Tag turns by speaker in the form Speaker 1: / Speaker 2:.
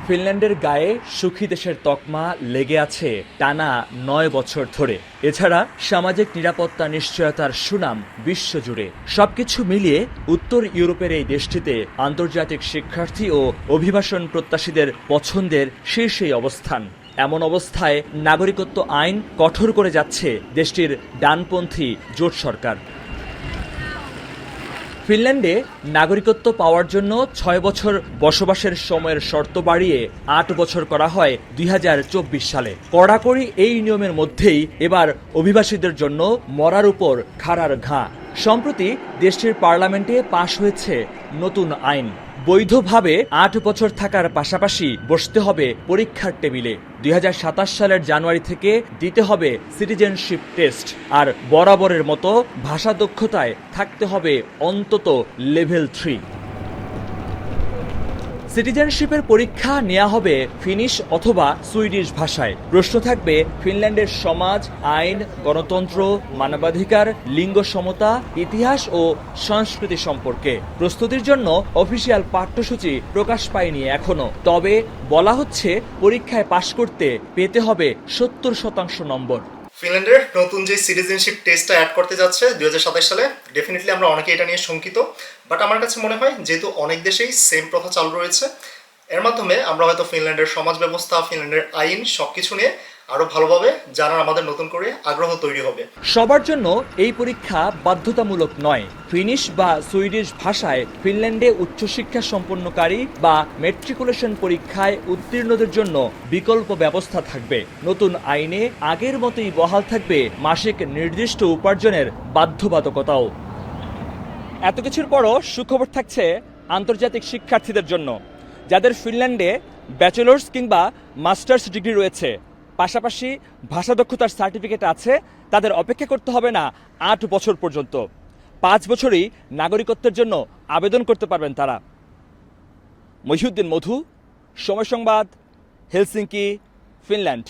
Speaker 1: ফিনল্যান্ডের গায়ে সুখী দেশের তকমা লেগে আছে টানা ৯ বছর ধরে। এছাড়া সামাজিক নিরাপত্তা নিশ্চয়তার সুনাম বিশ্বজুড়ে। সবকিছু মিলিয়ে উত্তর ইউরোপের এই দেশটিতে আন্তর্জাতিক শিক্ষার্থী ও অভিবাসন প্রত্যাশীদের পছন্দের শীর্ষেই অবস্থান। এমন অবস্থায় নাগরিকত্ব আইন কঠোর করে যাচ্ছে দেশটির ডানপন্থী জোট সরকার। ফিনল্যান্ডে নাগরিকত্ব পাওয়ার জন্য ৬ বছর বসবাসের সময়ের শর্ত বাড়িয়ে ৮ বছর করা হয় ২০২৪ সালে। কড়াকড়ি এই নিয়মের মধ্যেই এবার অভিবাসীদের জন্য মরার উপর খাড়ার ঘা। সম্প্রতি দেশটির পার্লামেন্টে পাশ হয়েছে নতুন আইন। বৈধভাবে ৮ বছর থাকার পাশাপাশি বসতে হবে পরীক্ষার টেবিলে। ২০২৭ সালের জানুয়ারি থেকে দিতে হবে সিটিজেনশিপ টেস্ট। আর বরাবরের মতো ভাষা দক্ষতায় থাকতে হবে অন্তত লেভেল ৩। সিটিজেনশিপের পরীক্ষা নেওয়া হবে ফিনিশ অথবা সুইডিশ ভাষায়। প্রশ্ন থাকবে ফিনল্যান্ডের সমাজ, আইন, গণতন্ত্র, মানবাধিকার, লিঙ্গ সমতা, ইতিহাস ও সংস্কৃতি সম্পর্কে। প্রস্তুতির জন্য অফিসিয়াল পাঠ্যসূচি প্রকাশ পায়নি এখনো। তবে বলা হচ্ছে পরীক্ষায় পাশ করতে পেতে হবে ৭০% নম্বর।
Speaker 2: ফিনল্যান্ডের নতুন যে সিটিজেনশিপ টেস্টটা অ্যাড করতে যাচ্ছে ২০২৭ সালে, ডেফিনেটলি আমরা অনেকে এটা নিয়ে শঙ্কিত। বাট আমার কাছে মনে হয় যেহেতু অনেক দেশেই সেম প্রথা চালু রয়েছে, এর মাধ্যমে আমরা হয়তো ফিনল্যান্ডের সমাজ ব্যবস্থা, ফিনল্যান্ডের আইন সবকিছু নিয়ে আরো ভালোভাবে জানার আমাদের নতুন করে আগ্রহ তৈরি হবে।
Speaker 1: সবার জন্য এই পরীক্ষা বাধ্যতামূলক নয়। ফিনিশ বা সুইডিশ ভাষায় ফিনল্যান্ডে উচ্চশিক্ষা সম্পন্নকারী বা মেট্রিকুলেশন পরীক্ষায় উত্তীর্ণদের জন্য বিকল্প ব্যবস্থা থাকবে। নতুন আইনে আগের মতোই বহাল থাকবে মাসিক নির্দিষ্ট উপার্জনের বাধ্যবাধকতাও। এত কিছুর পরও সুখবর থাকছে আন্তর্জাতিক শিক্ষার্থীদের জন্য, যাদের ফিনল্যান্ডে ব্যাচেলার্স কিংবা মাস্টার্স ডিগ্রি রয়েছে, পাশাপাশি ভাষা দক্ষতার সার্টিফিকেট আছে। তাদের অপেক্ষা করতে হবে না ৮ বছর পর্যন্ত। ৫ বছরই নাগরিকত্বের জন্য আবেদন করতে পারবেন তারা। মহিউদ্দিন মধু, সময় সংবাদ, হেলসিঙ্কি, ফিনল্যান্ড।